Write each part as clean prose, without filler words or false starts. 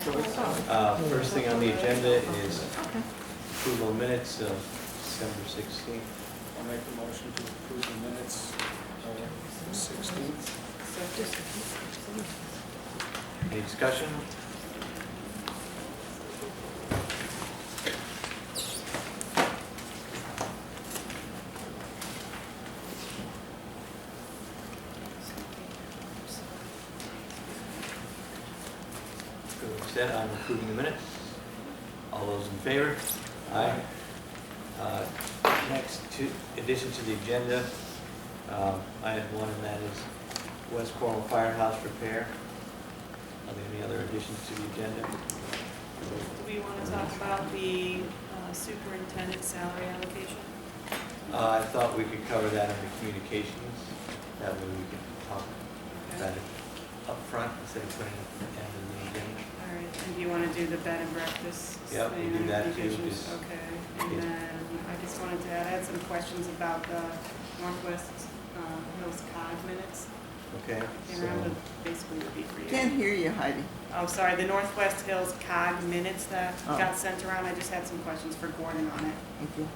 First thing on the agenda is approval of minutes of December 16th. I'll make a motion to approve the minutes of 16th. Any discussion? Set on approving the minutes. All those in favor? Aye. Next, addition to the agenda, I had one, and that is West Cornwall Firehouse repair. Are there any other additions to the agenda? Do we want to talk about the superintendent salary allocation? I thought we could cover that under communications. That way we could talk about it up front instead of putting it at the end of the agenda. All right, and do you want to do the bed and breakfast? Yeah, we do that too. Okay, and Yeah. then I just wanted to add, I had some questions about the Northwest Hills COG minutes. Okay, And I would basically would be for you. Can't hear you, Heidi. Oh, sorry, the Northwest Hills COG minutes that Oh. got sent around, I just had some questions for Gordon on it, Thank you.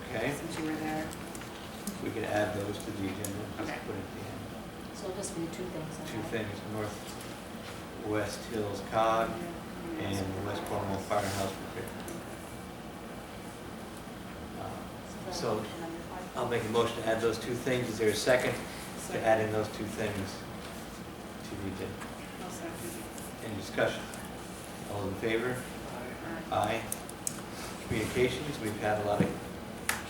okay. since you were there. We can add those to the agenda. Just Okay. put it at the end. So it'll just be two things. Two things, Northwest Hills COG and the West Cornwall Firehouse repair. So I'll make a motion to add those two things. Is there a second to add in those two things to the agenda? I'll second. Any discussion? All in favor? All right. Aye. Communications, we've had a lot of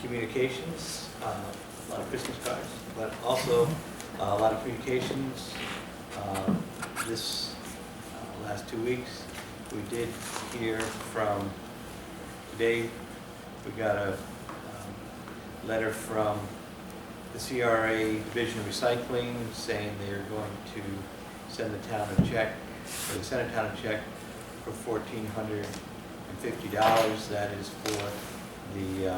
communications, a lot of Christmas cards, but also a lot of communications this last 2 weeks. We did hear from, today we got a letter from the CRA Division of Recycling saying they're going to send the town a check, or they sent a town a check for $1,450. That is for the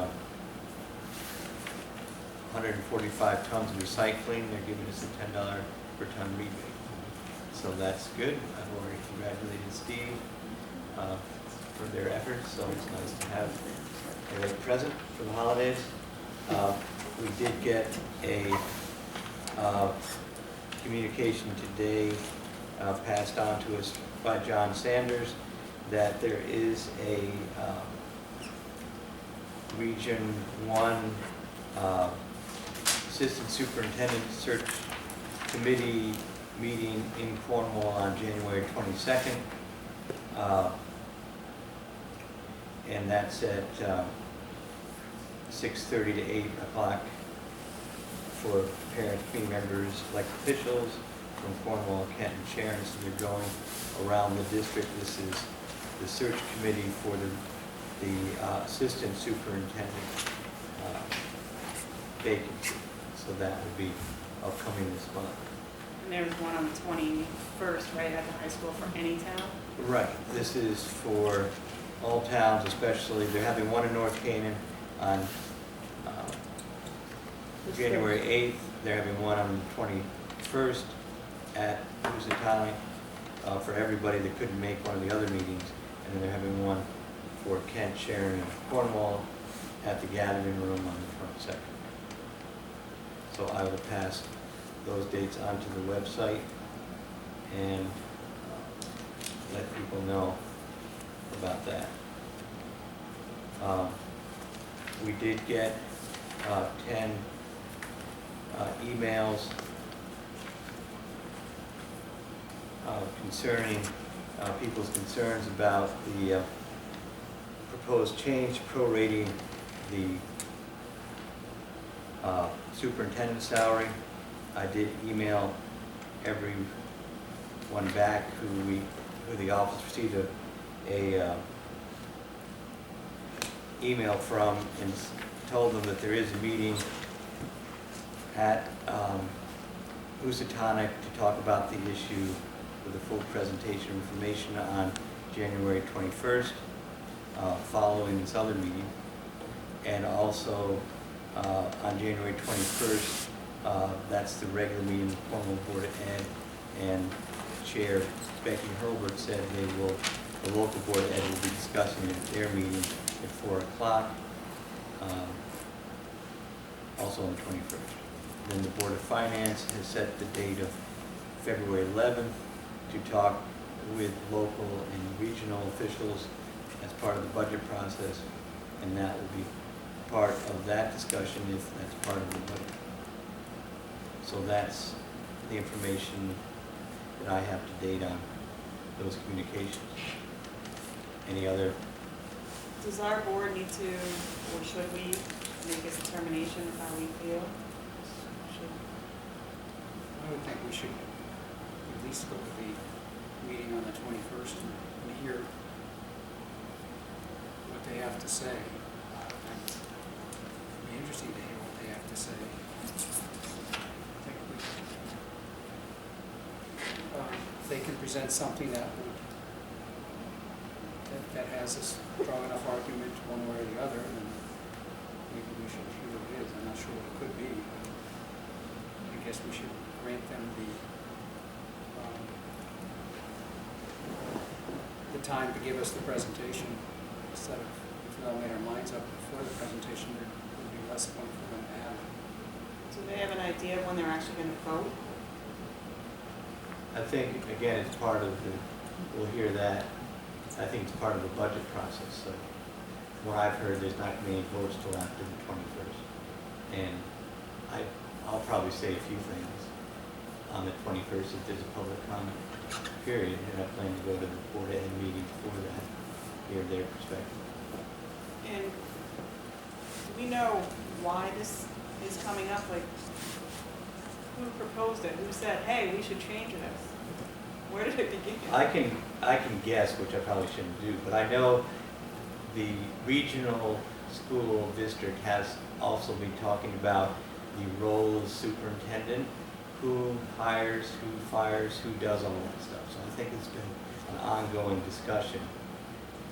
145 tons of recycling. They're giving us a $10 per ton rebate. So that's good. I've already congratulated Steve for their efforts, so it's nice to have a present for the holidays. We did get a communication today passed on to us by John Sanders that there is a Region 1 Assistant Superintendent Search Committee meeting in Cornwall on January 22nd. And that's at 6:30 to 8 o'clock for parents, community members, elected officials from Cornwall, Kent, and Sharon. So they're going around the district. This is the search committee for the assistant superintendent vacancy. So that would be upcoming this month. And there's one on the 21st, right, at the high school for any town? Right. This is for all towns, especially. They're having one in North Canaan on January 8th. They're having one on the 21st at Housatonic for everybody that couldn't make one of the other meetings. And then they're having one for Kent, Sharon, and Cornwall at the gathering room on the 22nd. So I will pass those dates onto the website and let people know about that. We did get 10 emails concerning people's concerns about the proposed change prorating the superintendent's salary. I did email everyone back who the office received a email from and told them that there is a meeting at Housatonic to talk about the issue with a full presentation of information on January 21st, following this other meeting. And also on January 21st, that's the regular meeting of the Cornwall Board of Ed, and Chair Becky Hurlbert said they will The local board of ed will be discussing it at their meeting at 4 o'clock, also on the 21st. Then the Board of Finance has set the date of February 11th to talk with local and regional officials as part of the budget process, and that will be part of that discussion if that's part of the budget. So that's the information that I have to date on those communications. Any other? Does our board need to, or should we, make a determination of how we feel? I would think we should at least go to the meeting on the 21st and hear what they have to say. It'd be interesting to hear what they have to say. I think if they can present something that has a strong enough argument one way or the other, then maybe we should hear what it is. I'm not sure what it could be, but I guess we should grant them the time to give us the presentation instead of, if we all made our minds up before the presentation, there would be less point for them to have. Do they have an idea of when they're actually going to vote? I think, again, it's part of the, we'll hear that. I think it's part of the budget process. So from what I've heard, there's not going to be any votes till after the 21st. And I'll probably say a few things on the 21st if there's a public comment period, and I plan to go to the Board of Ed meeting before that, hear their perspective. And do we know why this is coming up? Like, who proposed it? Who said, hey, we should change this? Where did it begin? I can guess, which I probably shouldn't do, but I know the regional school district has also been talking about the role of superintendent, who hires, who fires, who does all that stuff. So I think it's been an ongoing discussion,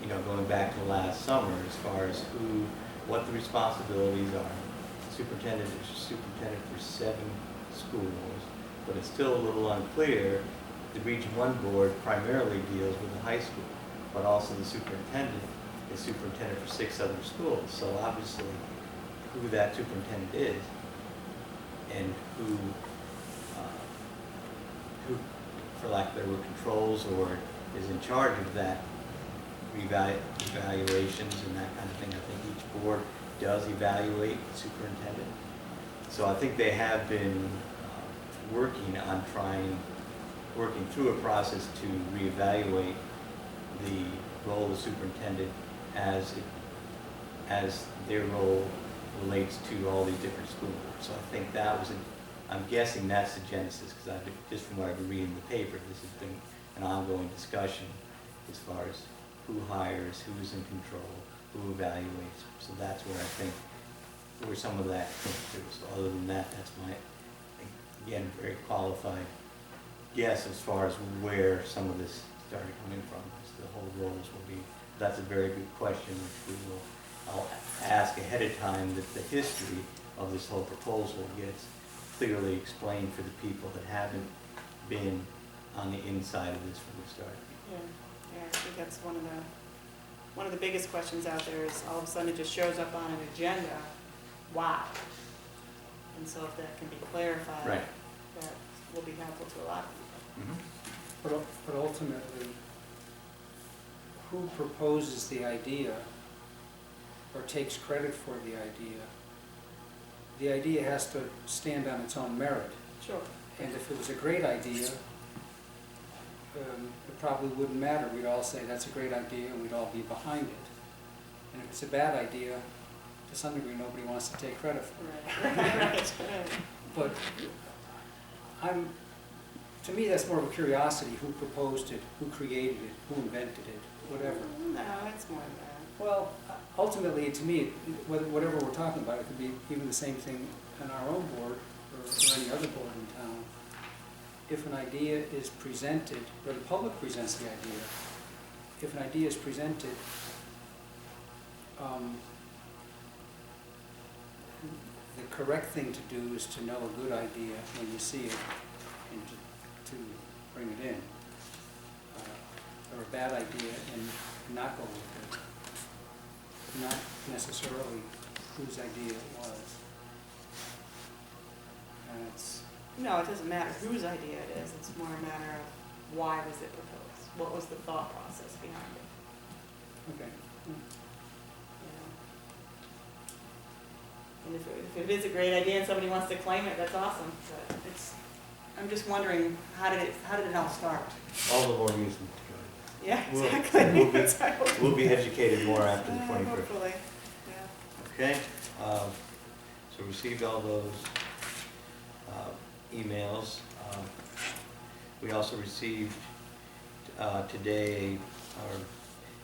you know, going back to last summer as far as what the responsibilities are. Superintendent is superintendent for 7 schools, but it's still a little unclear. The Region 1 board primarily deals with the high school, but also the superintendent is superintendent for 6 other schools. So obviously, who that superintendent is and who, for lack of better word, controls or is in charge of that evaluations and that kind of thing. I think each board does evaluate the superintendent. So I think they have been working through a process to reevaluate the role of the superintendent as their role relates to all these different school boards. So I think that was, I'm guessing that's the genesis, because just from what I've been reading in the paper, this has been an ongoing discussion as far as who hires, who's in control, who evaluates. So that's where I think where some of that comes through. So other than that, that's my, again, very qualified guess as far as where some of this started coming from. The whole roles will be, that's a very good question, which I'll ask ahead of time, that the history of this whole proposal gets clearly explained for the people that haven't been on the inside of this from the start. Yeah, I think that's one of the biggest questions out there is all of a sudden it just shows up on an agenda. Why? And so if that can be clarified, Right. that will be helpful to a lot of people. Mm-hmm. But ultimately, who proposes the idea or takes credit for the idea has to stand on its own merit. Sure. And if it was a great idea, it probably wouldn't matter. We'd all say that's a great idea and we'd all be behind it. And if it's a bad idea, to some degree nobody wants to take credit for it. Right. But to me that's more of a curiosity, who proposed it, who created it, who invented it, whatever. No, it's more than that. Well, ultimately, to me, whatever we're talking about, it could be even the same thing on our own board or any other board in town. If an idea is presented, or the public presents the idea, if an idea is presented, the correct thing to do is to know a good idea when you see it and to bring it in. or a bad idea and not go with it. Not necessarily whose idea it was. And it's, No, it doesn't matter whose idea it is, it's more a matter of why was it proposed? What was the thought process behind it, okay. you know? And if it is a great idea and somebody wants to claim it, that's awesome, but I'm just wondering, how did it all start? All the more reason to Yeah, Well, exactly. we'll be- That's right. join. We'll be educated more after the 21st. Hopefully, yeah. Okay, so received all those emails. We also received today, or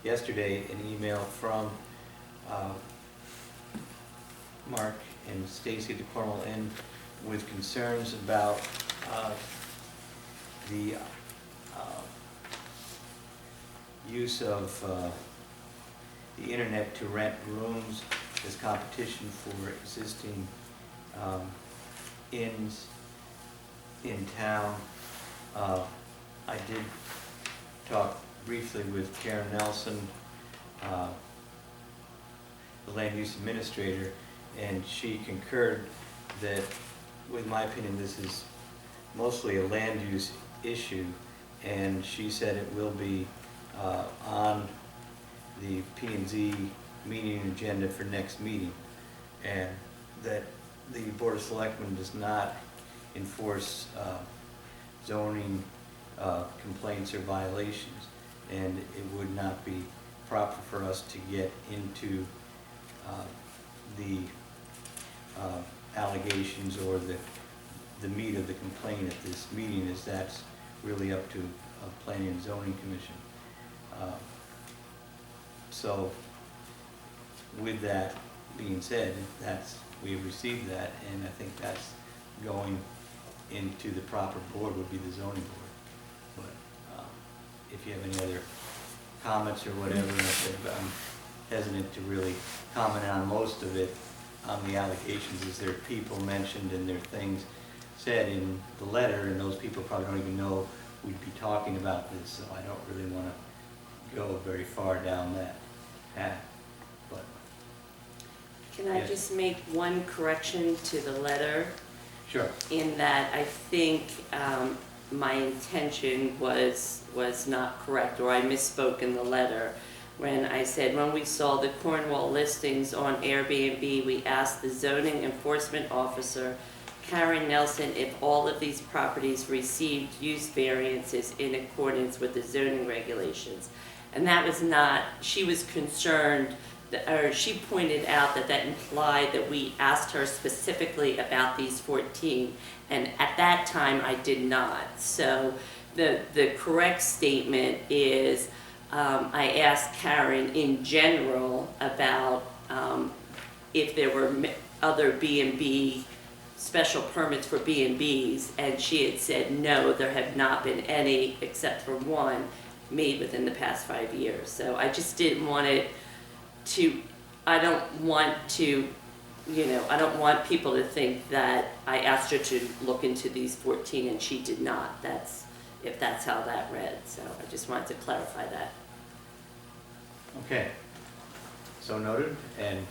yesterday, an email from Mark and Stacy at the Cornwall Inn with concerns about the use of the internet to rent rooms as competition for existing inns in town. I did talk briefly with Karen Nelson, the land use administrator, and she concurred that, with my opinion, this is mostly a land use issue, and she said it will be on the P&Z meeting agenda for next meeting, and that the Board of Selectmen does not enforce zoning complaints or violations, and it would not be proper for us to get into the allegations or the meat of the complaint at this meeting, as that's really up to a planning and zoning commission. So with that being said, we've received that, and I think that's going into the proper board, would be the zoning board. But if you have any other comments or whatever, I said, I'm hesitant to really comment on most of it, on the allegations, is there people mentioned and there are things said in the letter, and those people probably don't even know we'd be talking about this, so I don't really want to go very far down that path. But Can I Yes. just make one correction to the letter? sure. In that I think my intention was not correct, or I misspoke in the letter. When I said, when we saw the Cornwall listings on Airbnb, we asked the zoning enforcement officer, Karen Nelson, if all of these properties received use variances in accordance with the zoning regulations. And that was not, she was concerned, or she pointed out that implied that we asked her specifically about these 14, and at that time I did not. So the correct statement is, I asked Karen in general about if there were other B&B special permits for B&Bs, and she had said no, there have not been any except for one made within the past 5 years. So I just didn't want it to, I don't want to, I don't want people to think that I asked her to look into these 14 and she did not. If that's how that read. So I just wanted to clarify that. Okay, so noted, and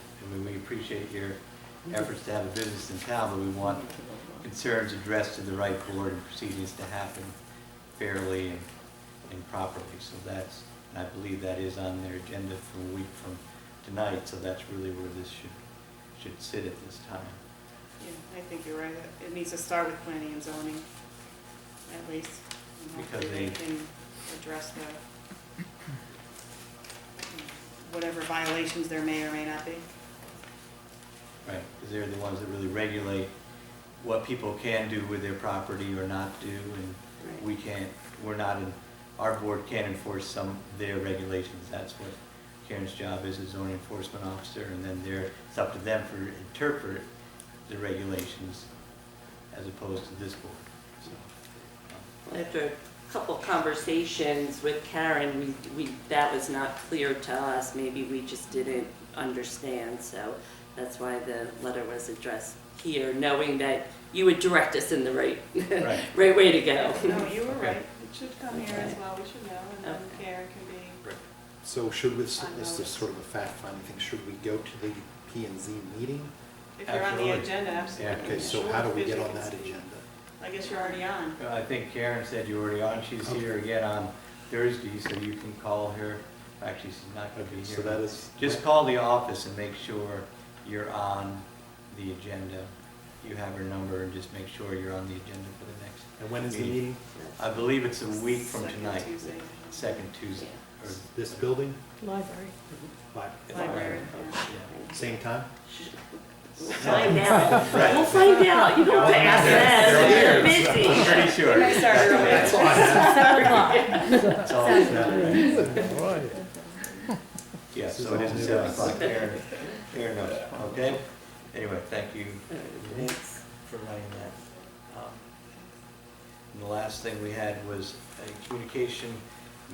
we appreciate your efforts to have a business in town, but we want concerns addressed to the right board and proceedings to happen fairly and properly. So that's, and I believe that is on their agenda for a week from tonight, so that's really where this should sit at this time. Yeah, I think you're right. It needs to start with planning and zoning, at least. And Because hopefully they can address whatever violations there may or may not be. Right, because they're the ones that really regulate what people can do with their property or not do, and Right. we can't, our board can't enforce their regulations. That's what Karen's job is, as zoning enforcement officer, and then it's up to them to interpret the regulations as opposed to this board. So, After a couple conversations with Karen, that was not clear to us. Maybe we just didn't understand, so that's why the letter was addressed here, knowing that you would direct us in the right, Right. right way to go. No, you were Okay. right. It should come here as well, we should know, and then Okay. Karen can be, Right. So should this, I this know. is sort of a fact-finding thing, should we go to the P and Z meeting? if you're on the Absolutely. agenda, absolutely. Okay, so Sure, how do we get Vision on can that speak. agenda? I guess you're already on. I think Karen said you're already on. She's here again on Thursday, so you can call her. Actually, she's not going to be here. So that is. Just call the office and make sure you're on the agenda. You have her number and just make sure you're on the agenda for the next. And when is the meeting. meeting? I believe it's a week from Second tonight, Tuesday. second Tuesday. or- This building? Library. Library, Yeah. Same time? Find out. We'll find out. You don't have to ask them. They're busy. Pretty sure. I started early. That's all I have. 7 o'clock. It's all set, right? Yeah, so it is at 7 o'clock. Karen knows, okay? Anyway, thank you Thanks. for writing that. And the last thing we had was a communication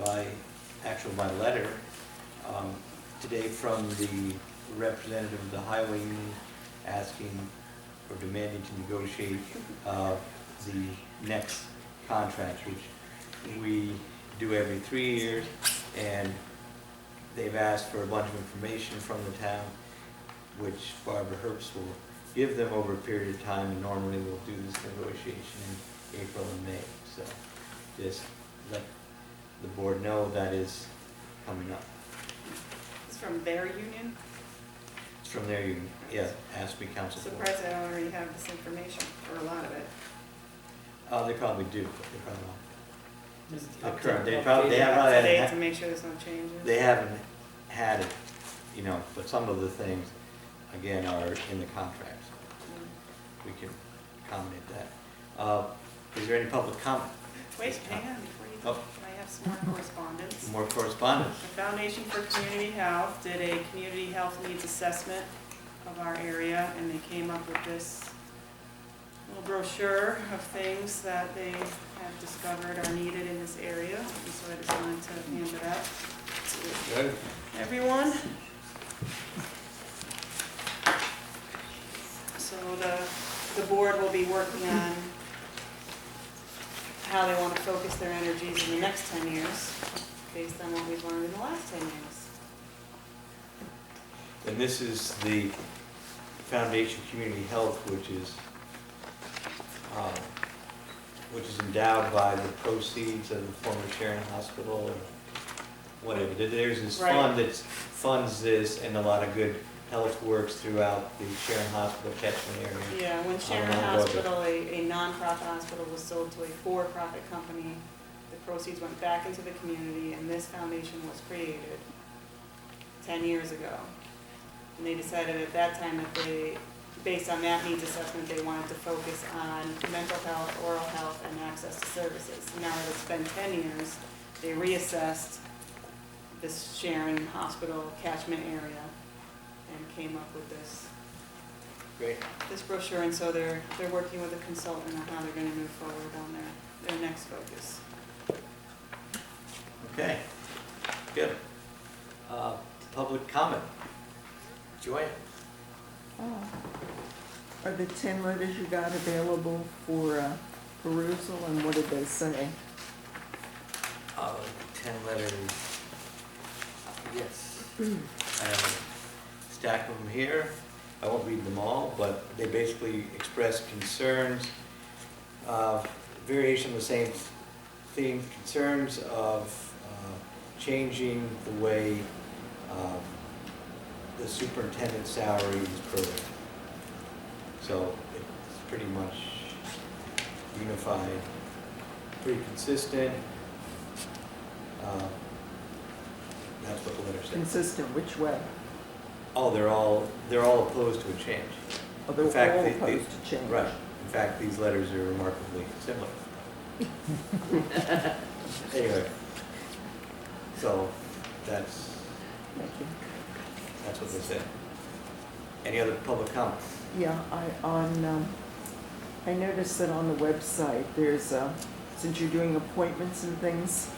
by letter today from the representative of the highway union asking or demanding to negotiate the next contract, which we do every 3 years, and they've asked for a bunch of information from the town, which Barbara Herbst will give them over a period of time, and normally we'll do this negotiation in April and May. So just let the board know that is coming up. It's from their union. It's from their union, yeah, Ashby Council Board. Surprised I already have this information, or a lot of it. They probably do, but they probably don't. Just The update- current, they update probably, they that. have, So they have not to make sure there's no changes. they haven't had it, you know, but some of the things, again, are in the contracts. We can accommodate that. Is there any public comment? Wait, hang on, before you, Oh. I have some more correspondence. More correspondence? The Foundation for Community Health did a community health needs assessment of our area, and they came up with this little brochure of things that they have discovered are needed in this area, and so I just wanted to hand it out to Good. everyone. So the board will be working on how they want to focus their energies in the next 10 years, based on what we've learned in the last 10 years. And this is the Foundation Community Health, which is endowed by the proceeds of the former Sharon Hospital or whatever. There's this Right. fund that funds this, and a lot of good health works throughout the Sharon Hospital catchment area. Yeah, when Sharon don't know about Hospital, a nonprofit hospital, was sold to a for-profit company, the proceeds went back into the community, and this foundation was created 10 years ago. And they decided at that time that they, based on that needs assessment, they wanted to focus on mental health, oral health, and access to services. Now that it's been 10 years, they reassessed this Sharon Hospital catchment area and came up with Great. this brochure, and so they're working with a consultant on how they're gonna move forward on their next focus. Okay, good. Public comment. Joanne? Are the 10 letters you got available for perusal, and what did they say? 10 letters. Yes. I have a stack of them here. I won't read them all, but they basically express concerns, variation of the same theme, concerns of changing the way the superintendent's salary is prorated. So it's pretty much unified, pretty consistent. That's what the letter says. Consistent which way? Oh, they're all opposed to a change. Oh, they're In fact, all they- opposed to change. Right. In fact, these letters are remarkably similar. Anyway, so that's Thank you. what they said. Any other public comments? Yeah, I noticed that on the website, there's, since you're doing appointments and things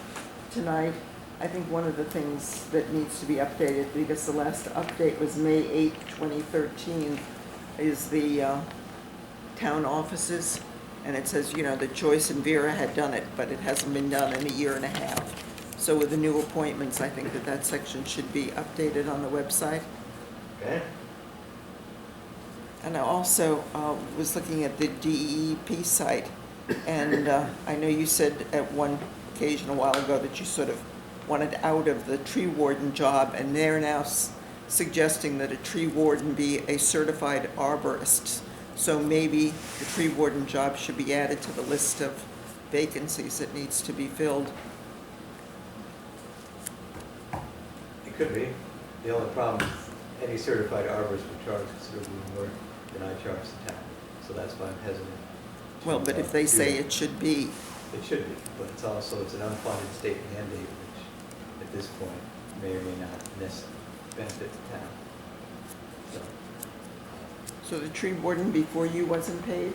tonight, I think one of the things that needs to be updated, because the last update was May 8th, 2013, is the town offices. And it says, that Joyce and Vera had done it, but it hasn't been done in a year and a half. So with the new appointments, I think that section should be updated on the website. Okay? And I also was looking at the DEP site, and I know you said at one occasion a while ago that you sort of wanted out of the tree warden job, and they're now suggesting that a tree warden be a certified arborist. So maybe the tree warden job should be added to the list of vacancies that needs to be filled. It could be. The only problem is any certified arborist would charge considerably more than I charge the town. So that's why I'm hesitant. Well, but if they say it should be, It should be, but it's an unfunded state mandate, which at this point may or may not necessarily benefit the town. so the tree warden before you wasn't paid?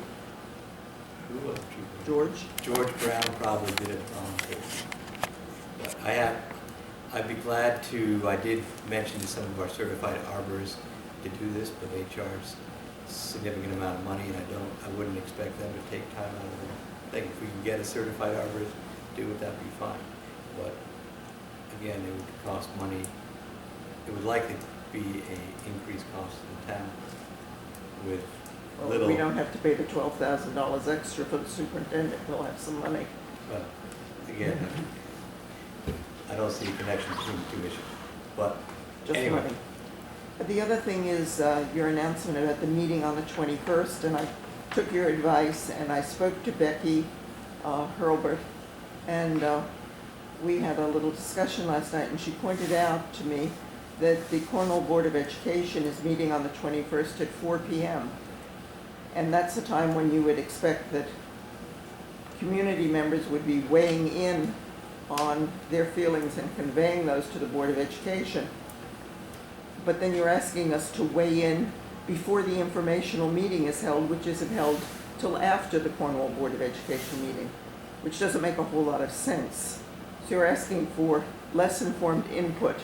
Who was the tree warden? George Brown probably did it voluntarily. But I'd be glad to, I did mention to some of our certified arborists to do this, but they charge a significant amount of money, and I wouldn't expect them to take time out of their thing. If we can get a certified arborist to do it, that'd be fine. But again, it would cost money. It would likely be an increased cost to the town with Well, little. we don't have to pay the $12,000 extra for the superintendent, we'll have some money. But again, I don't see a connection between the two issues. But Just anyway, money. The other thing is your announcement about the meeting on the 21st, and I took your advice and I spoke to Becky Hurlbert, and we had a little discussion last night, and she pointed out to me that the Cornwall Board of Education is meeting on the 21st at 4 p.m. And that's the time when you would expect that community members would be weighing in on their feelings and conveying those to the Board of Education. But then you're asking us to weigh in before the informational meeting is held, which isn't held till after the Cornwall Board of Education meeting, which doesn't make a whole lot of sense. So you're asking for less informed input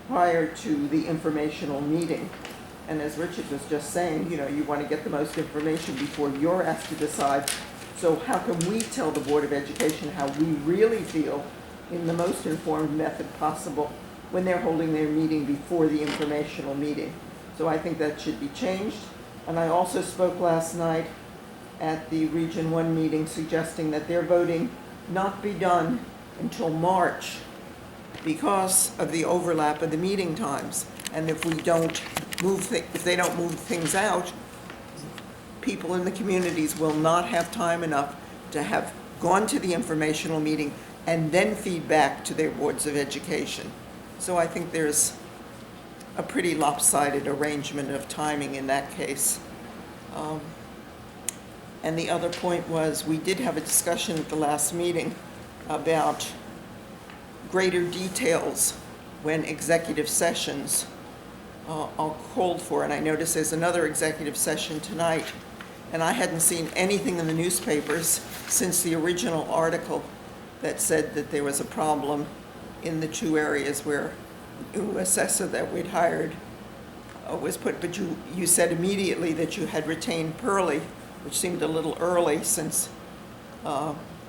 prior to the informational meeting. And as Richard was just saying, you want to get the most information before you're asked to decide. So how can we tell the Board of Education how we really feel in the most informed method possible when they're holding their meeting before the informational meeting? So I think that should be changed. And I also spoke last night at the Region 1 meeting suggesting that their voting not be done until March because of the overlap of the meeting times. And if we don't if they don't move things out, people in the communities will not have time enough to have gone to the informational meeting and then feed back to their boards of education. So I think there's a pretty lopsided arrangement of timing in that case. And the other point was, we did have a discussion at the last meeting about greater details when executive sessions are called for. And I noticed there's another executive session tonight, and I hadn't seen anything in the newspapers since the original article that said that there was a problem in the two areas where the new assessor that we'd hired was put. But you said immediately that you had retained Pearlie, which seemed a little early, since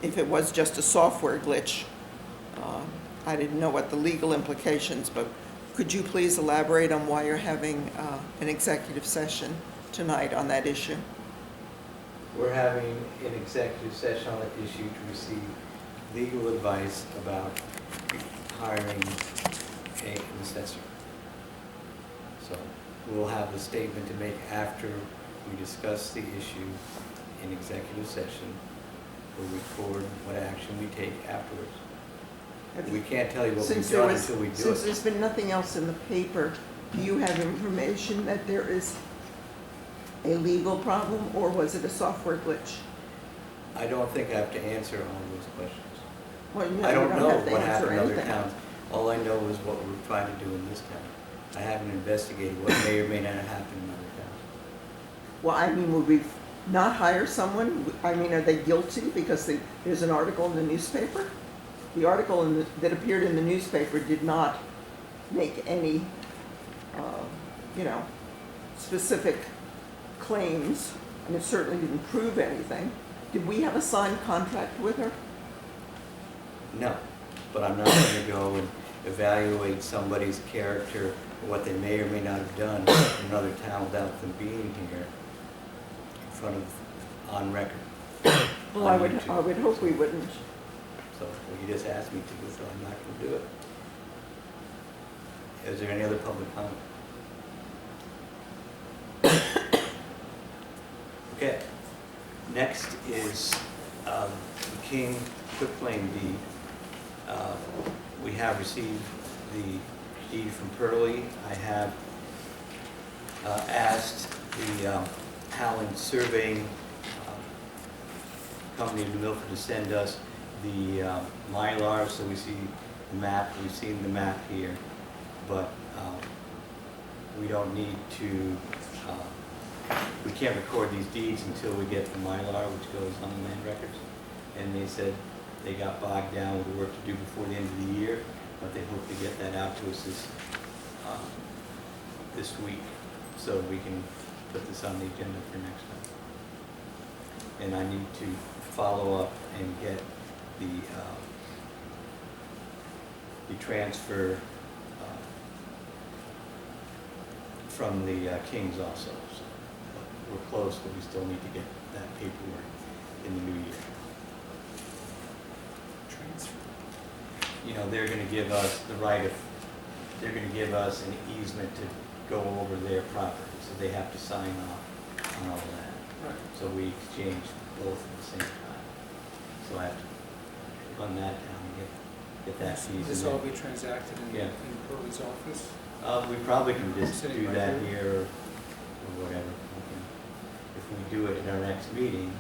if it was just a software glitch, I didn't know what the legal implications, but could you please elaborate on why you're having an executive session tonight on that issue? we're having an executive session on the issue to receive legal advice about hiring an assessor. So we'll have a statement to make after we discuss the issue in executive session. We'll record what action we take afterwards. We can't tell you what we've done until we do Since it. there's been nothing else in the paper, do you have information that there is a legal problem, or was it a software glitch? I don't think I have to answer all those questions. Well, you I don't know have to what answer happened in other anything. towns. All I know is what we're trying to do in this town. I haven't investigated what may or may not have happened in other towns. Well, I mean, would we not hire someone? I mean, are they guilty because there's an article in the newspaper? The article that appeared in the newspaper did not make any, specific claims and it certainly didn't prove anything. Did we have a signed contract with her? No, but I'm not gonna go and evaluate somebody's character, or what they may or may not have done in another town without them being here in front of, on record. Well, on I would YouTube. hope we wouldn't. So, well, you just asked me to, so I'm not gonna do it. Is there any other public comment? Okay, next is the King quitclaim deed. We have received the deed from Pearlie. I have asked the Howland Surveying Company of New Milford to send us the Mylar, so we see the map. We've seen the map here, but we don't need to, we can't record these deeds until we get the Mylar, which goes on the land records. And they said they got bogged down with the work to do before the end of the year, but they hope to get that out to us this week, so we can put this on the agenda for next time. And I need to follow up and get the transfer from the Kings also. So we're close, but we still need to get that paperwork in the new year. Transfer. You know, they're gonna give us the right of, they're gonna give us an easement to go over their property, so they have to sign off on all that. Right. So we exchange both at the same time. So I have to run that down and get that Will this easement. all be transacted in Yeah. Pearlie's office? We probably can just Sitting do right that here. here or whatever. If we do it in our next meeting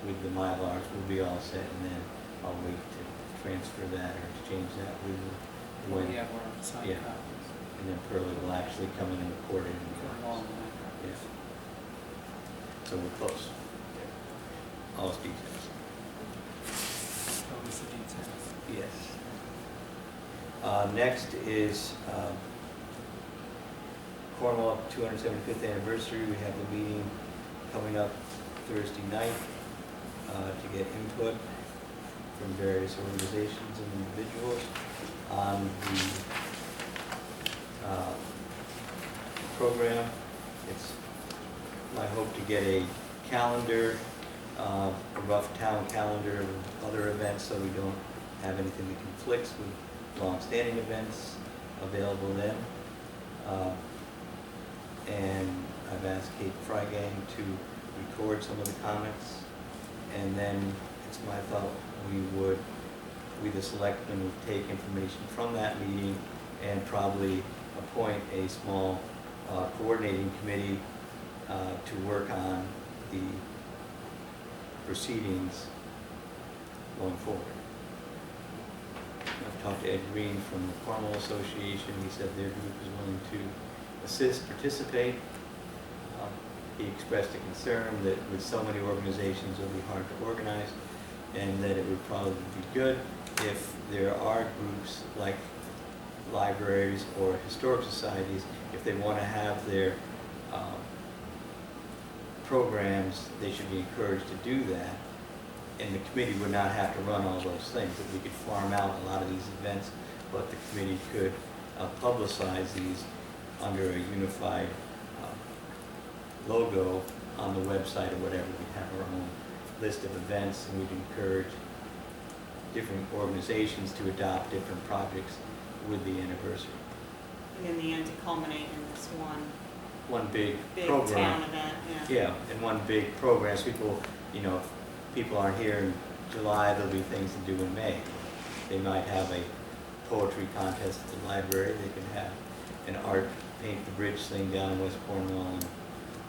with the Mylars, we'll be all set, and then I'll wait to transfer that or exchange that with When when, we have our signed Yeah. copies. and then Pearlie will actually come in and record it. Cornwall and land Yeah. copies. So we're close. All details. Those are the details. Yes. Next is Cornwall 275th anniversary. We have the meeting coming up Thursday night to get input from various organizations and individuals on the program. It's my hope to get a calendar, a rough town calendar of other events, so we don't have anything that conflicts with long-standing events available then. And I've asked Kate Frygang to record some of the comments, and then it's my thought we the selectmen would take information from that meeting and probably appoint a small coordinating committee to work on the proceedings going forward. I've talked to Ed Green from the Cornwall Association. He said their group is willing to assist, participate. He expressed a concern that with so many organizations it would be hard to organize, and that it would probably be good if there are groups like libraries or historic societies, if they want to have their programs, they should be encouraged to do that. And the committee would not have to run all those things, that we could farm out a lot of these events, but the committee could publicize these under a unified logo on the website or whatever. We'd have our own list of events, and we'd encourage different organizations to adopt different projects with the anniversary. And in the end, to culminate in this One big big program. town event, yeah. Yeah, and one big program, so people, you know, if people aren't here in July, there'll be things to do in May. They might have a poetry contest at the library, they could have an art paint the bridge thing down in West Cornwall in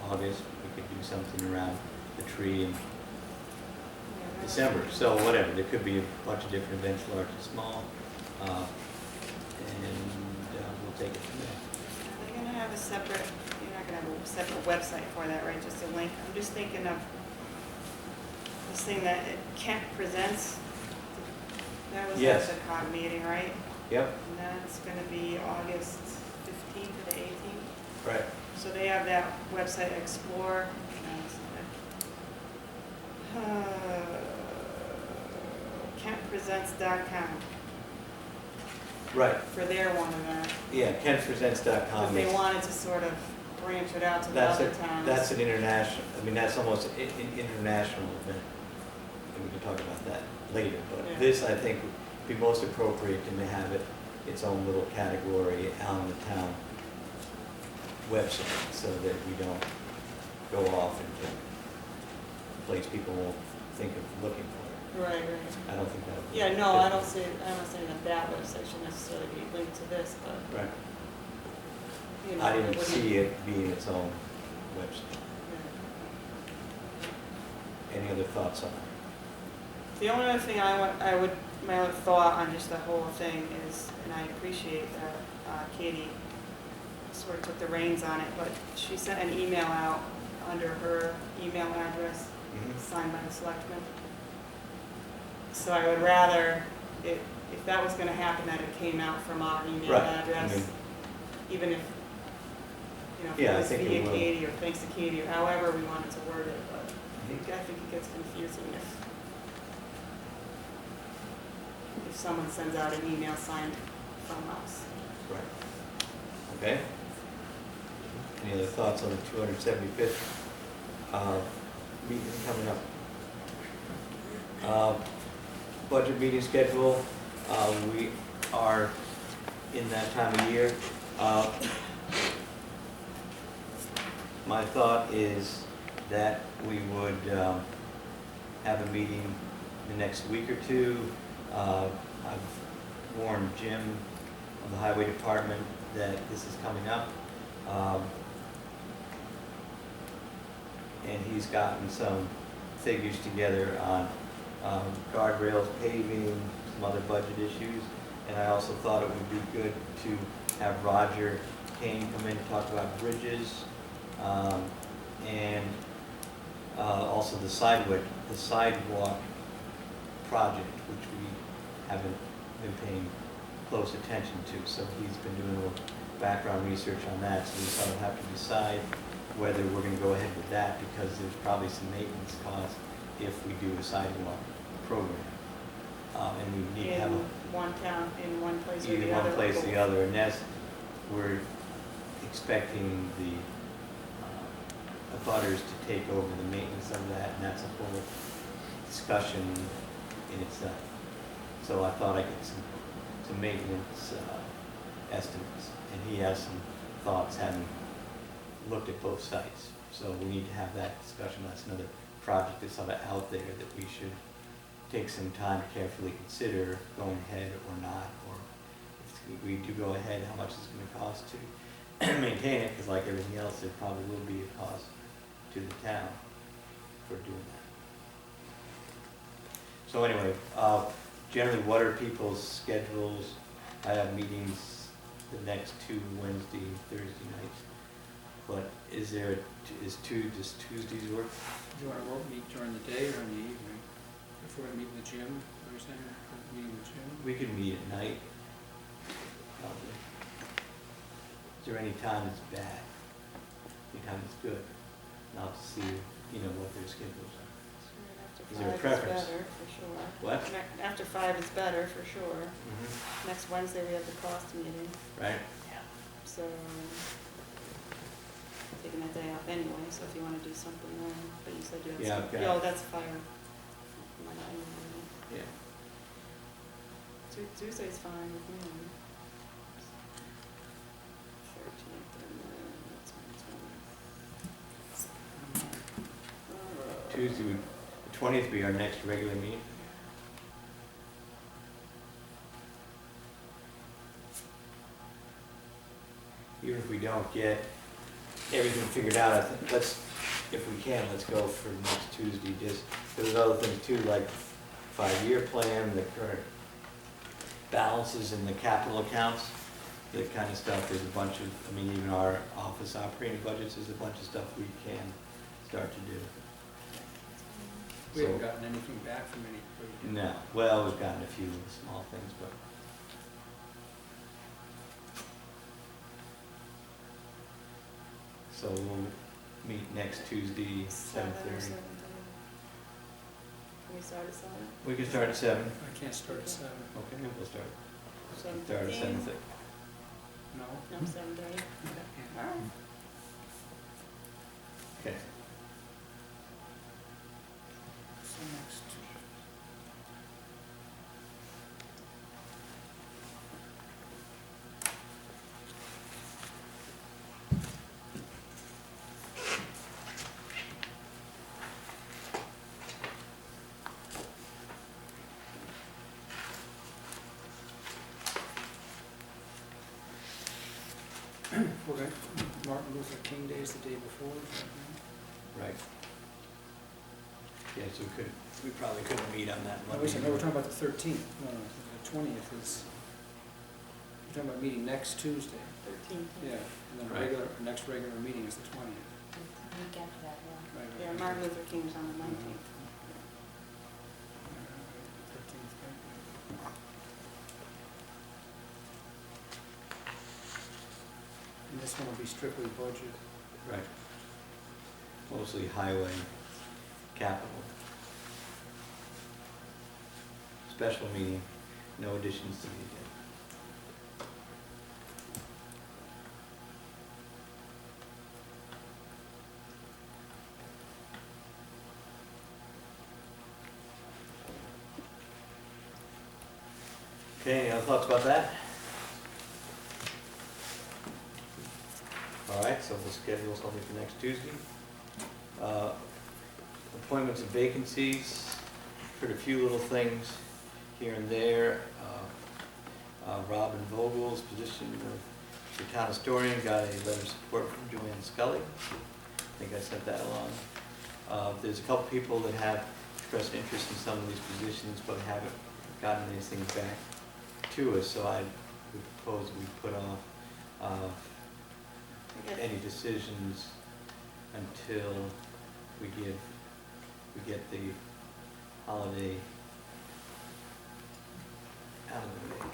August, we could do something around the tree in Yeah, December, so whatever, there could be a bunch of different events, large and small, and we'll take it from there. Are they gonna have a separate, you're not gonna have a separate website for that, right, just a link? I'm just thinking of this thing that Kent presents, that was at Yes. the COG meeting, right? Yep, And that's gonna be August 15th to the 18th. right. So they have that website Explore, KentPresents.com Right, for their one event. yeah, But kentpresents.com they is, wanted to sort of branch it out to the that's other a, towns. that's an international, I mean, that's almost an international event. And we can talk about that later, but Yeah. this, I think, would be most appropriate to have it its own little category on the town website, so that we don't go off into a place people won't think of looking for it. Right, right. I don't think that would be. Yeah, no, I don't say that website should necessarily be linked to this, but, Right. you know. I it didn't wouldn't- see it being its own website. yeah. Any other thoughts on it? The only other thing my other thought on just the whole thing is, and I appreciate that Katie sort of took the reins on it, but she sent an email out under her email address, signed by the selectman. So I would rather, if that was gonna happen, that it came out from our email Right, I address. mean- Even if, you know, if Yeah, I it was think it via will. Katie or thanks to Katie, or however we wanted to word it, but I think it gets confusing if someone sends out an email signed from us. Right. Okay. Any other thoughts on the 275th meeting coming up? Budget meeting schedule, we are in that time of year. My thought is that we would have a meeting the next week or two. I've warned Jim of the highway department that this is coming up. And he's gotten some figures together on guardrails, paving, some other budget issues. And I also thought it would be good to have Roger Kane come in and talk about bridges. And also the sidewalk project, which we haven't been paying close attention to. So he's been doing a little background research on that, so we sort of have to decide whether we're gonna go ahead with that, because there's probably some maintenance costs if we do a sidewalk program. And we need to have In one town, in one place or either the other. one place or the other, and that's, we're expecting the abutters to take over the maintenance of that, and that's a whole discussion in itself. So I thought I'd get some maintenance estimates, and he has some thoughts, having looked at both sites. So we need to have that discussion. That's another project that's sort of out there that we should take some time to carefully consider going ahead or not, or if we do go ahead, how much it's going to cost to maintain it, because like everything else, there probably will be a cost to the town for doing that. So anyway, generally, what are people's schedules? I have meetings the next 2 Wednesday and Thursday nights. But does Tuesdays work? Do you want to meet during the day or in the evening? If we're going to meet in the gym, what are you saying? Meet in the gym? We could meet at night. Probably. Is there any time that's bad? Any time that's good? And I'll see, what their schedules are. Is there a preference? After 5 is better, for sure. What? After 5 is better, for sure. Mm-hmm. Next Wednesday, we have the cost meeting, Right? so taking that day off anyway, so if you want to do something then, but you said you had Yeah, some. okay. Oh, that's fire. Yeah. Tuesday's fine with me. 13th and then that's when it's Tuesday, the 20th will be our next regular meeting. Even if we don't get everything figured out, I think if we can, let's go for next Tuesday, just, there's other things too, like 5-year plan, the current balances in the capital accounts, that kind of stuff. There's a bunch of, even our office operating budgets, there's a bunch of stuff we can start to do. We haven't So- gotten anything back from anybody. No, well, we've gotten a few small things, but. So we'll meet next Tuesday, 7:30. we start at 7? We can start at 7. I can't start at 7. Okay, we'll start. 7:15? Start at 7:30. No? No, 7:30? Okay. All right. Okay. So next. Okay, Martin Luther King Day is the day before, is that right? Right. Yeah, so we probably couldn't meet on that No, Monday. wait a second, no, we're talking about the 13th, no, the 20th is, you're talking about meeting next Tuesday. 13th. Yeah, and then Right. next regular meeting is the 20th. Week after that, yeah. Right, right, Yeah, right. Martin Luther King's on the 19th. 13th, right. And this one will be strictly budget. Right. Mostly highway, capital. Special meeting, no additions to the agenda. Okay, any other thoughts about that? All right, so we'll schedule something for next Tuesday. Appointments and vacancies, heard a few little things here and there. Robin Vogel's position of the town historian got a letter of support from Joanne Scully. I think I sent that along. There's a couple people that have expressed interest in some of these positions, but haven't gotten anything back to us, so I would propose we put off any decisions until we get the holiday out of the way.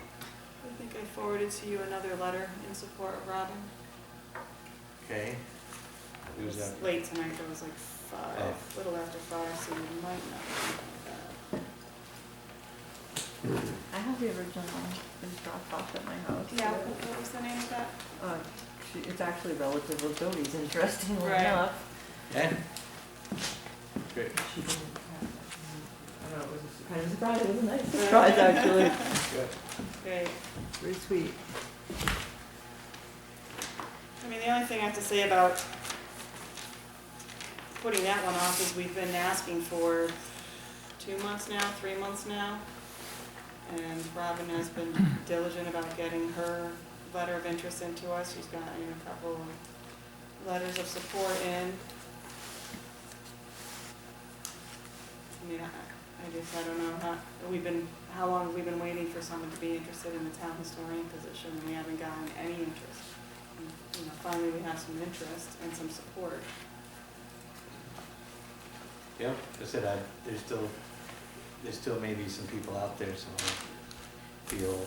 I think I forwarded to you another letter in support of Robin. Okay? It Who's was that? late tonight, it was like 5, Oh. little after 5, so you might not know I have the original one. It's dropped off at my house. that. Yeah, what was the name of that? It's actually a relative of Doty's, interestingly Right. enough. Yeah? Great. She didn't have it. I don't know, it was kind of a surprise. It was a nice surprise, actually. Good. Great. Very sweet. I mean, the only thing I have to say about putting that one off is we've been asking for 2 months now, 3 months now. And Robin has been diligent about getting her letter of interest into us. She's gotten a couple of letters of support in. I mean, I guess I don't know how long have we been waiting for someone to be interested in the town historian position, and we haven't gotten any interest. And, finally we have some interest and some support. Yep, I said, there's still maybe some people out there, so I feel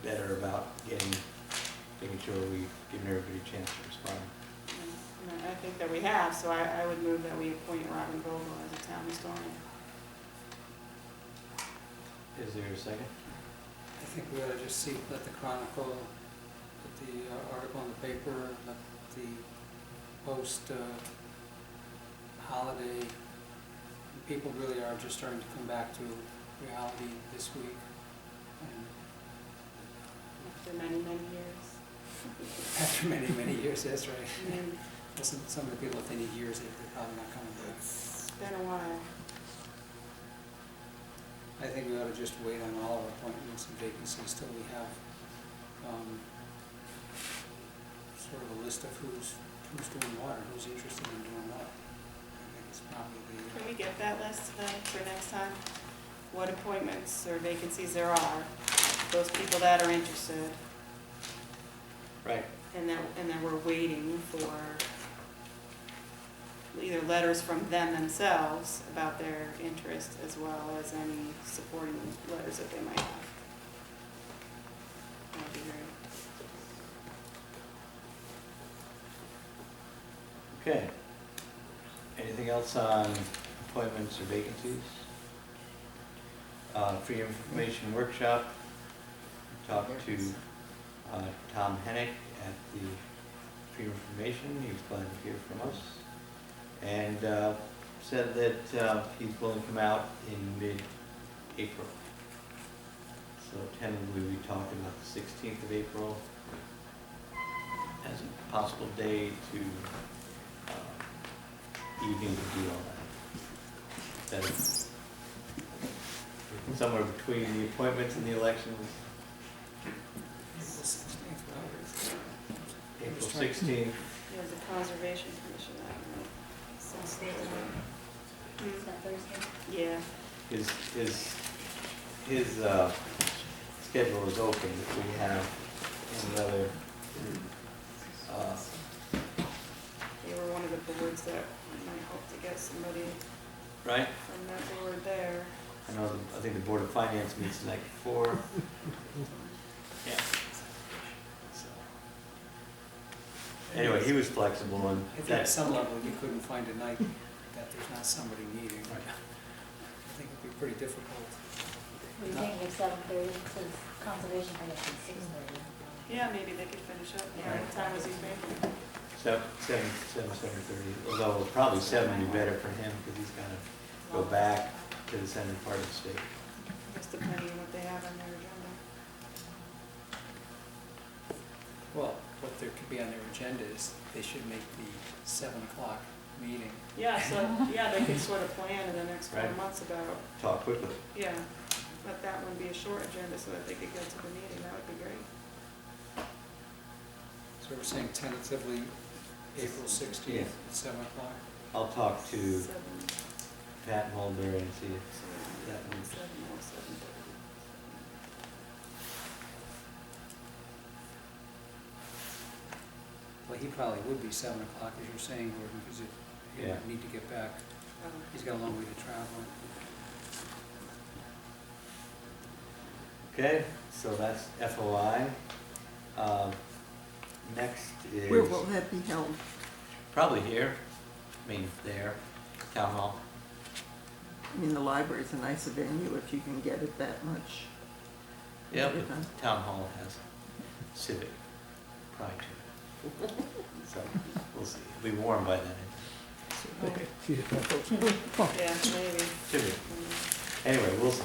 better about making sure we've given everybody a chance to respond. And I think that we have, so I would move that we appoint Robin Vogel as a town historian. Is there a second? I think we ought to just let the Chronicle, put the article in the paper, let the post holiday. People really are just starting to come back to reality this week. And After many, many years. after many, many years, that's right. I mean, Some of the people, if they need years, they're probably not coming back. it's been a while. I think we ought to just wait on all our appointments and vacancies till we have sort of a list of who's doing what, or who's interested in doing what. I think it's probably Can we get that list then for next time? What appointments or vacancies there are, those people that are interested, Right. and then we're waiting for either letters from them themselves about their interest as well as any supporting letters that they might have. That'd be great. Okay. Anything else on appointments or vacancies? free information workshop. Talked to Tom Hennick at the free information. He was glad to hear from us. And said that he's willing to come out in mid-April. So tentatively, we talked about the 16th of April as a possible day to evening to do all that. That is somewhere between the appointments and the elections. April 16th. There's a conservation commission that night. Thursday. Hmm. Is that Thursday? Yeah. His schedule is open if we have any other. They were one of the boards that might hope to get somebody Right? from that board there. I know, I think the Board of Finance meets the night before. Yeah. So. Anyway, he was flexible and I think that. at some level, you couldn't find a night that there's not somebody meeting. Right. I think it'd be pretty difficult. What do you think, like 7:30, since conservation finishes 6:30? Yeah, maybe they could finish up. Yeah, what time was he thinking? 7:30, although probably 7 would be better for him because he's got to go back to the central part of the state. Just depending on what they have on their agenda. Well, what there could be on their agenda is they should make the 7 o'clock meeting. Yeah, so, yeah, they could sort of plan in the next 4 Right. months about, Talk quickly. yeah, let that one be a short agenda so that they could get to the meeting. That would be great. So we're saying tentatively April 16th Yeah. at 7 o'clock. I'll talk to 7, Pat Mulder and see if so, that moves. 7 or 7:30. Well, he probably would be 7 o'clock, as you're saying, Gordon, because he Yeah. would need to get back. He's got a long way to travel. Okay, so that's FOI. Next is. Where will that be held? Probably here, I mean, there, Town Hall. I mean, the library's a nicer venue if you can get it that much. Yeah, ahead but of time. Town Hall has civic pride to it. So, we'll see. It'll be warm by then. Yeah, maybe. Should be. Anyway, we'll see.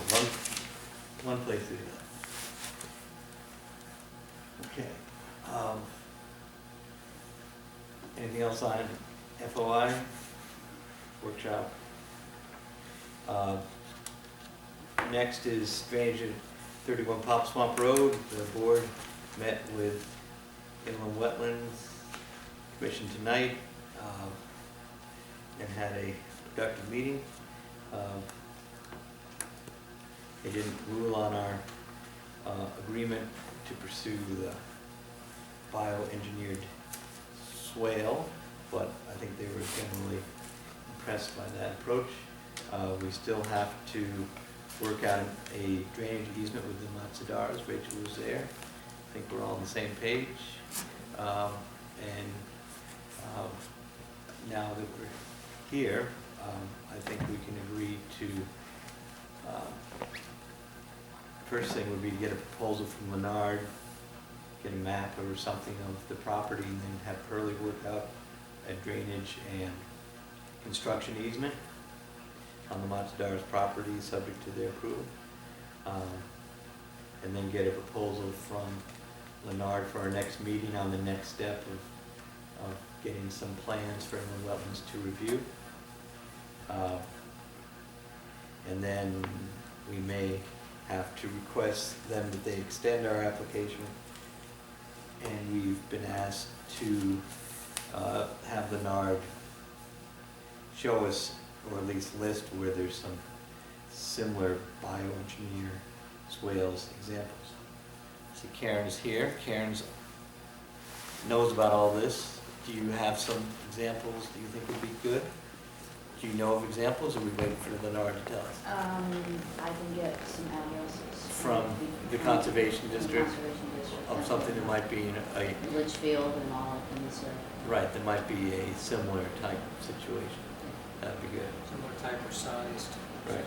One place to do that. Okay. Anything else on FOI? Workshop? Next is drainage at 31 Pop Swamp Road. The board met with Inland Wetlands Commission tonight and had a productive meeting. They didn't rule on our agreement to pursue the bioengineered swale, but I think they were generally impressed by that approach. We still have to work out a drainage easement with the Matsudaras. Rachel was there. I think we're all on the same page. Now that we're here, I think we can agree to, first thing would be to get a proposal from Leonard, get a map or something of the property, and then have Pearlie work out a drainage and construction easement on the Matsudaras property, subject to their approval. And then get a proposal from Leonard for our next meeting on the next step of getting some plans for inland wetlands to review. And then we may have to request them that they extend our application. And we've been asked to have Leonard show us, or at least list where there's some similar bioengineer swales examples. See, Karen's here. Karen's knows about all this. Do you have some examples do you think would be good? Do you know of examples, or are we waiting for Leonard to tell us? I can get some addresses. From the conservation From the district? Conservation district. Of something that might be in a, Litchfield and all of them, so. right, that might be a similar type situation. That'd be good. Similar type or sized. Right.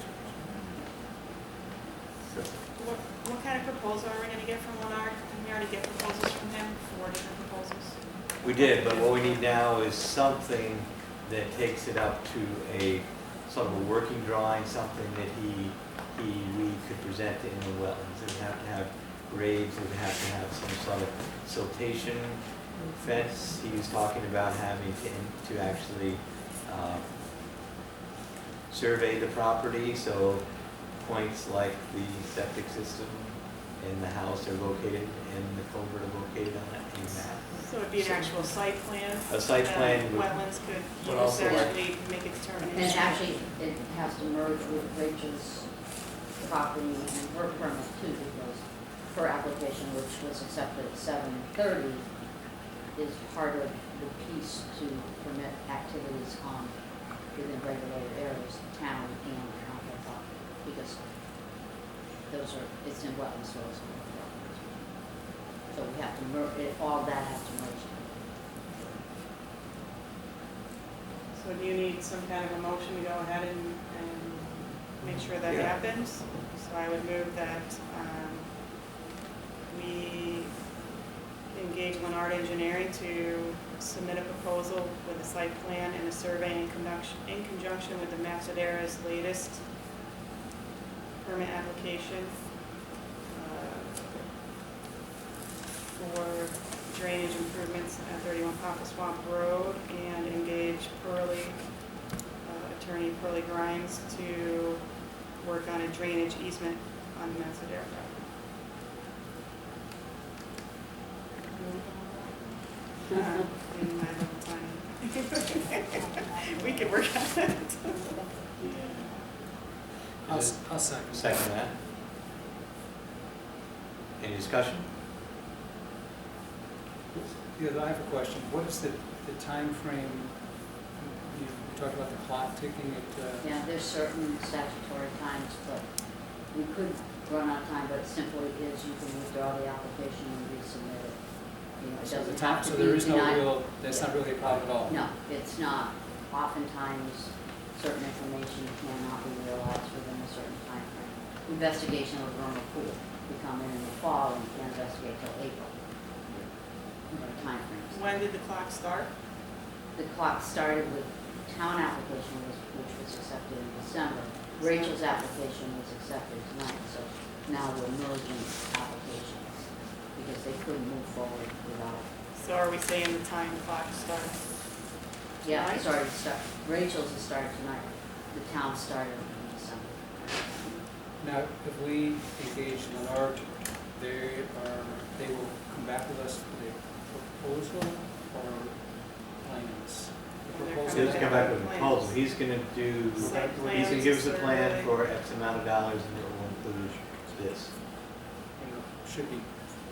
What kind of proposal are we gonna get from Leonard? Can we already get proposals from him, 4 different proposals? We did, but what we need now is something that takes it up to a sort of a working drawing, something that we could present in the wetlands. It would have to have grades, it would have to have some sort of siltation fence. He was talking about having to actually survey the property, so points like the septic system and the house are located and the culvert are located on that map. So it'd be an actual site plan? A site that plan would- Wetlands could would use also to like- actually make a determination. And actually, it has to merge with Rachel's property and her permit too, because her application, which was accepted at 7:30, is part of the piece to permit activities on within regulated areas, town and on their property, because those are, it's in wetlands, so it's in wetlands. So we have to merge, all that has to merge. So do you need some kind of a motion to go ahead and make sure that Yeah. happens? So I would move that we engage Leonard Engineering to submit a proposal with a site plan and a survey in conjunction with the Massadera's latest permit application for drainage improvements at 31 Papa Swamp Road, and engage attorney Pearlie Grimes to work on a drainage easement on the Massadera property. In my little time. We can work on it. I'll second. Second that. Any discussion? Yeah, I have a question. What is the timeframe? You talked about the clock ticking at, Yeah, there's certain statutory times, but we could run out of time, but it simply is you can withdraw the application and resubmit it. You know, it so the doesn't time, have to so be there is no tonight. real, that's not really a problem at all? No, it's not. Oftentimes, certain information cannot be realized within a certain time frame. Investigation of a vernal pool, we come in the fall and can't investigate till April. Time frames. When did the clock start? The clock started with town application, which was accepted in December. Rachel's application was accepted tonight, so now we're merging applications because they couldn't move forward without. So are we saying the time clock starts? Yeah, Tonight? it's already started. Rachel's has started tonight. The town started in December. Now, if we engage Leonard, they will come back with us with a proposal or plans? The They're proposal. He'll just come back with a Plans. proposal. He's gonna do, Site he's gonna give us a plans, plan survey. for X amount of dollars and it will include this. Should be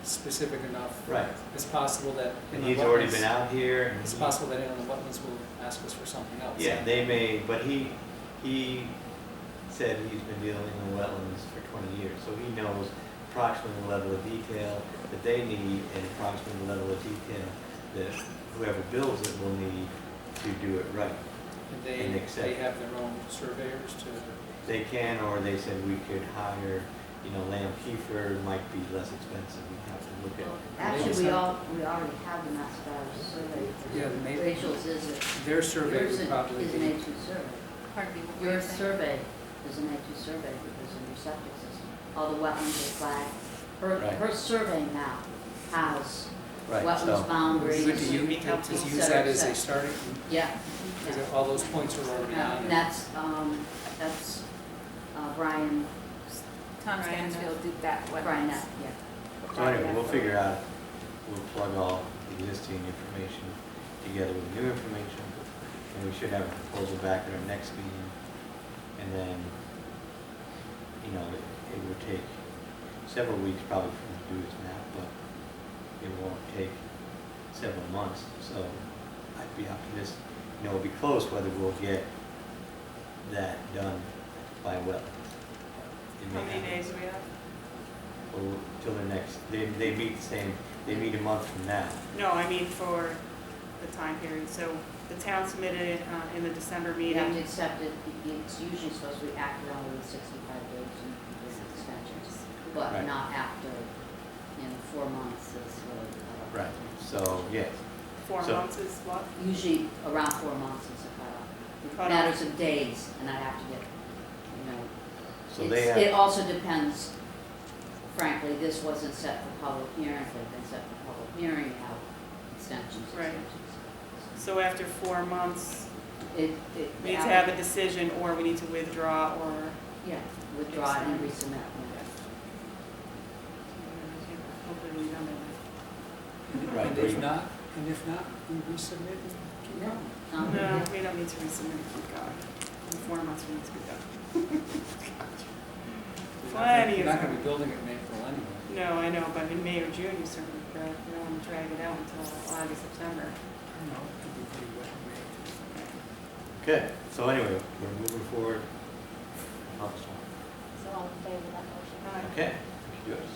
specific enough. Right. It's possible that in And the he's already wetlands- been out here and It's he- possible that in the wetlands will ask us for something else. Yeah, they may, but he said he's been dealing in wetlands for 20 years, so he knows approximately the level of detail that they need and approximately the level of detail that whoever builds it will need to do it right. And And accept. they have their own surveyors to, They can, or they said we could hire, Lamb Kiefer, might be less expensive, we have to look at. Actually, we already have the Massadera's survey. Yeah, maybe- Rachel's is their survey yours would probably is an be. A2 survey. Pardon me, what were Your you saying? survey is an A2 survey because of your septic system. All the wetlands are flagged. Her Right. survey map has Right, wetlands so, boundaries. Good to you, Be to helpful. just use et cetera, that as et a cetera. starting, Yeah. because all those points are already Yeah. on And it. that's Brian, Tom Stansfield did that Brian, yeah. so anyway, we'll figure out, we'll plug all the existing information together with new information, and we should have a proposal back at our next meeting. And then, it would take several weeks probably for him to do his map, but it won't take several months, so I'd be optimistic. It'll be close whether we'll get that done by wetlands. It How may many not. days do we have? Well, till the next, they meet they meet a month from now. No, I mean for the time period. So the town submitted it in the December You have to meeting. accept it. It's usually supposed to be acted on within 65 days and there's an extension. but Right. not after, 4 months is really. Right, so, yes. 4 So- months is what? Usually around 4 months is a cutoff. It Cutoff. matters of days, and I have to get, So they it have, also depends, frankly, this wasn't set for public hearing, if it had been set for public hearing, you have extensions. Right. So after 4 months, It, we need to have a decision, or we need to withdraw, or. Yeah, withdraw it and resubmit. Yeah. Hopefully we done Right, And but if you- not, we resubmit and keep Yeah. going. No, we don't need to resubmit and keep going. In 4 months, we need to be done. Plenty You're of not gonna time. be building it in April anyway. No, I know, but in May or June, you certainly, you don't want to drag it out until August, September. No, it could be pretty wet in May. okay, so anyway, we're moving forward. Officer. So all in favor of that motion? Aye. Okay, thank you, Joyce.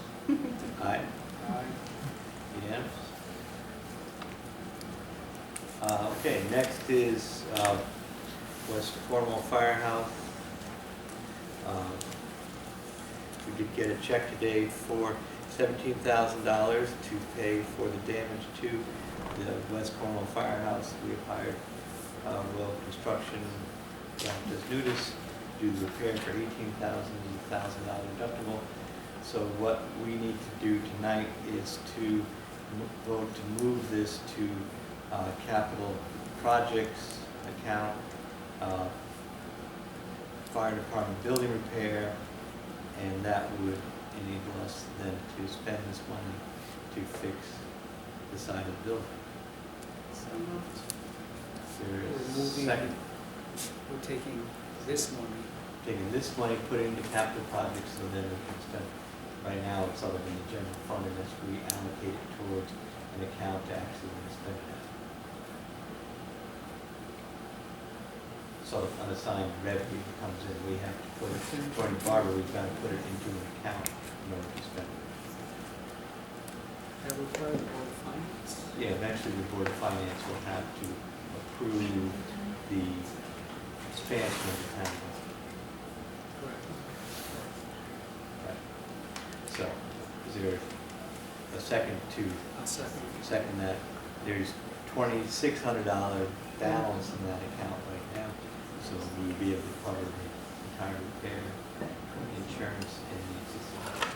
Aye, unanimous. Okay, next is West Cornwall Firehouse. We did get a check today for $17,000 to pay for the damage to the West Cornwall Firehouse. We have hired Will Construction, as Nudis, do the repair for $18,000 deductible. So what we need to do tonight is to vote to move this to capital projects account, fire department building repair, and that would enable us then to spend this money to fix the side of the building. So moved. There We're is a moving, second, we're taking this money, taking this money, put it into capital projects, so then we can spend, right now it's sort of in the general fund, and as we allocate it towards an account to actually spend it. Sort of unassigned revenue comes in, we have to put it, according to Barbara, we've got to put it into an account in order to spend it. that requires the Board of Finance. Yeah, eventually the Board of Finance will have to approve the expansion of the town. Correct. Right. So, is there a second to I'll second that? There's $2,600 balance in that account right now, so we will be able to cover the entire repair, insurance, and the existing.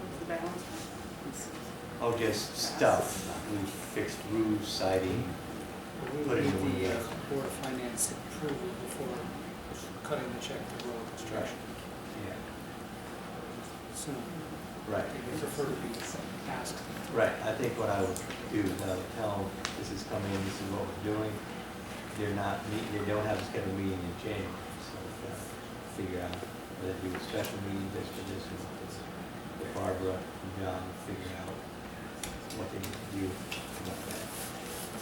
What's the balance? Oh, just stuff. We fixed roofs, siding. We Put it in need the windows. Board of Finance approval before cutting the check to road construction. Yeah. So Right. they prefer to be asked. Right, I think what I would do is I would tell them, this is coming in, this is what we're doing. They're not meeting, they don't have a scheduled meeting in January, so we've got to figure out whether to do a special meeting, this for this, and this. With Barbara and John, figure out what they need to do about that.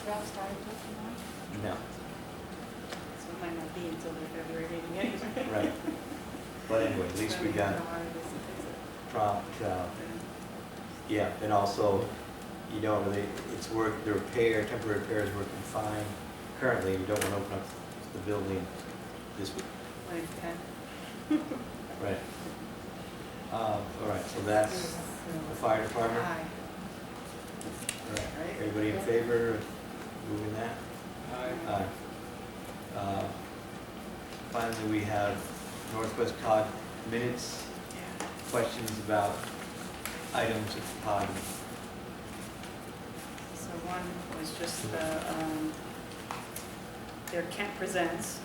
Ralph started taking on? No, So it might not be until the February meeting anyway. right. But anyway, at least we got prompt, yeah, and also, you know, it's the repair, temporary repair is working fine. Currently, you don't want to open up the building this week. Right. All right, so that's the fire department. Aye. All right. Everybody in favor of moving that? Aye. Aye. Finally, we have Northwest COG minutes, Yeah. questions about items of COG. So one was just their Kent Presents,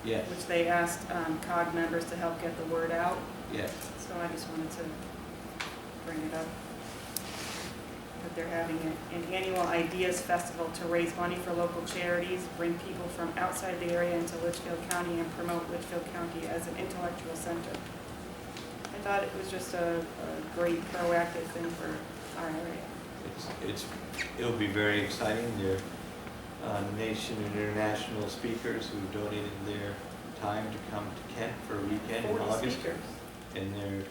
Yes, which they asked COG members to help get the word out. yes. So I just wanted to bring it up. That they're having an annual Ideas Festival to raise money for local charities, bring people from outside the area into Litchfield County, and promote Litchfield County as an intellectual center. I thought it was just a great proactive thing for our area. It'll be very exciting. There are nation and international speakers who donated their time to come to Kent for a weekend in 40 August. speakers. And they're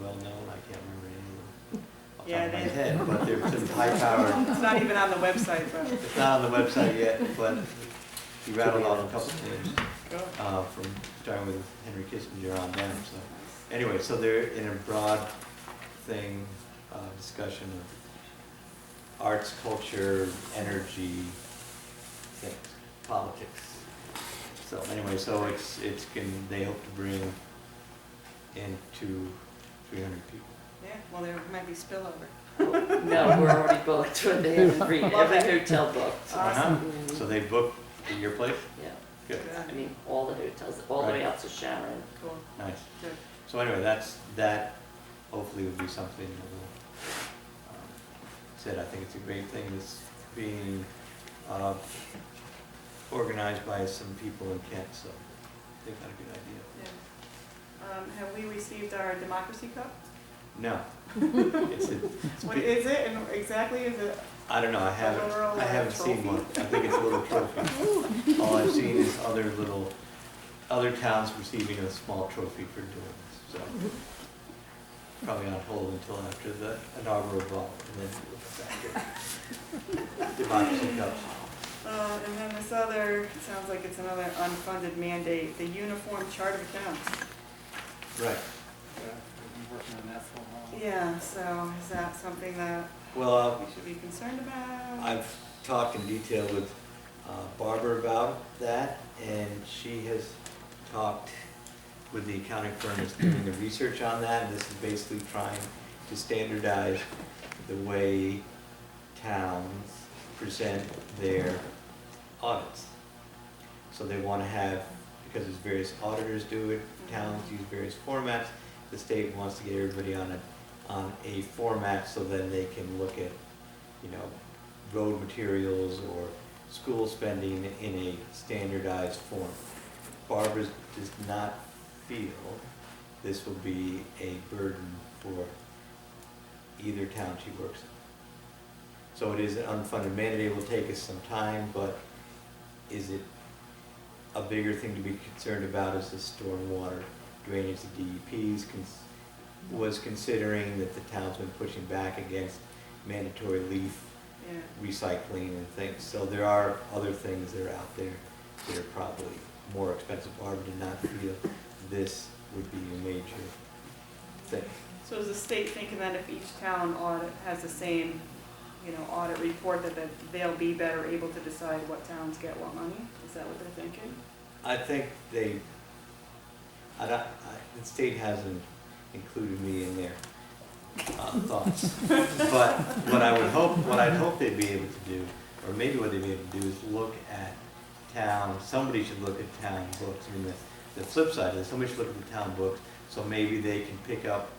well known. I can't remember any of them off the Yeah, top of my they- head, but they're some high powered. It's not even on the website, but It's not on the website yet, but he rattled off a couple of names, go. from starting with Henry Kissinger on down, so. anyway, so they're in a broad thing, discussion of arts, culture, energy, things, politics. So anyway, so they hope to bring in 300 people. Yeah, well, there might be spillover. No, we're already booked, they have every hotel booked. Awesome. So they booked at your place? Yeah, Good, I mean, all the hotels, all the way out to Sharon. Cool, nice. good. So anyway, that hopefully will be something that will, said, I think it's a great thing, this being organized by some people in Kent, so they've got a good idea. Yeah. Have we received our democracy cup? No. It's What is it, and exactly is it? I don't know, I little, haven't seen trophy? one. I think it's a little trophy. All I've seen is other towns receiving a small trophy for doing this, so. Probably on hold until after the inaugural ball, and then we'll get back to democracy cups. And then this other, it sounds like it's another unfunded mandate, the uniform chart of accounts. Right. Yeah, we've been working on that for a while. Yeah, so is that something that Well, we should be concerned about? I've talked in detail with Barbara about that, and she has talked with the accounting firm that's doing the research on that, and this is basically trying to standardize the way towns present their audits. So they want to have, because there's various auditors do it, towns use various formats, the state wants to get everybody on a format so then they can look at, road materials or school spending in a standardized form. Barbara does not feel this will be a burden for either town she works in. So it is an unfunded mandate, it will take us some time, but is it a bigger thing to be concerned about is the stormwater drainage? The DEP's was considering that the town's been pushing back against mandatory leaf recycling and things. So there are other things that are out there that are probably more expensive. Barbara did not feel this would be a major thing. So is the state thinking that if each town audit has the same, audit report, that they'll be better able to decide what towns get what money? Is that what they're thinking? I think the state hasn't included me in their thoughts. But what I'd hope they'd be able to do, or maybe what they'd be able to do, is look at somebody should look at town books. I mean, the flip side is somebody should look at the town books, so maybe they can pick up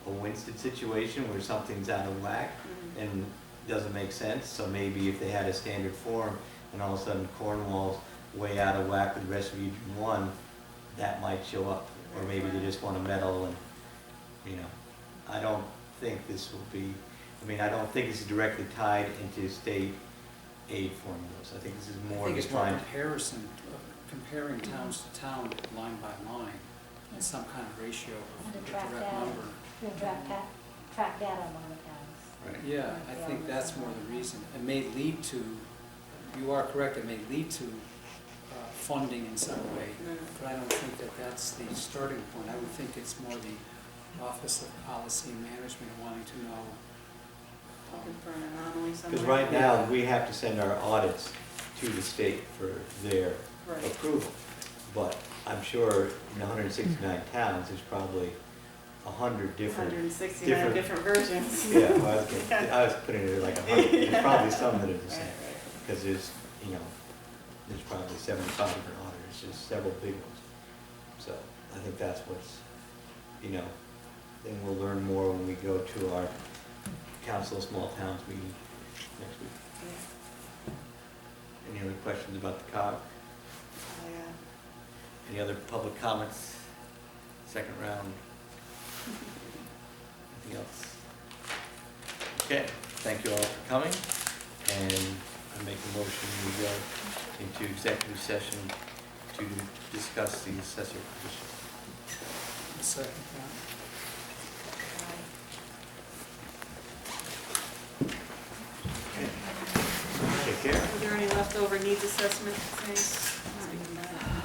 a Winston situation where something's out of whack and doesn't make sense. So maybe if they had a standard form and all of a sudden Cornwall's way out of whack with the rest of Region 1, that might show up. Or maybe they just want to meddle and, I don't think this will be, I don't think this is directly tied into state aid formulas. I think this is more I think just it's more trying. comparison, comparing towns to town, line by line, and some kind of ratio And of to a track direct data. number. You'll track data among the towns. Right. Yeah, I think that's more the reason. It may lead to, you are correct, it may lead to funding in some way, but I don't think that that's the starting point. I would think it's more the Office of Policy and Management wanting to know. Looking for an anomaly somewhere? Because right now, we have to send our audits to the state for their Right. approval. But I'm sure in 169 towns, there's probably 100 different. 169 different versions. Yeah, well, I was putting it like 100. There's probably some that are the same. Right. Because there's probably 75 different auditors, there's several big ones. So I think that's what's, then we'll learn more when we go to our Council of Small Towns meeting next week. Yeah. Any other questions about the COG? Any other public comments? Second round? Anything else? Okay, thank you all for coming, and I make a motion we go into executive session to discuss the assessor position. Second, Take care. Are there any leftover needs assessment things?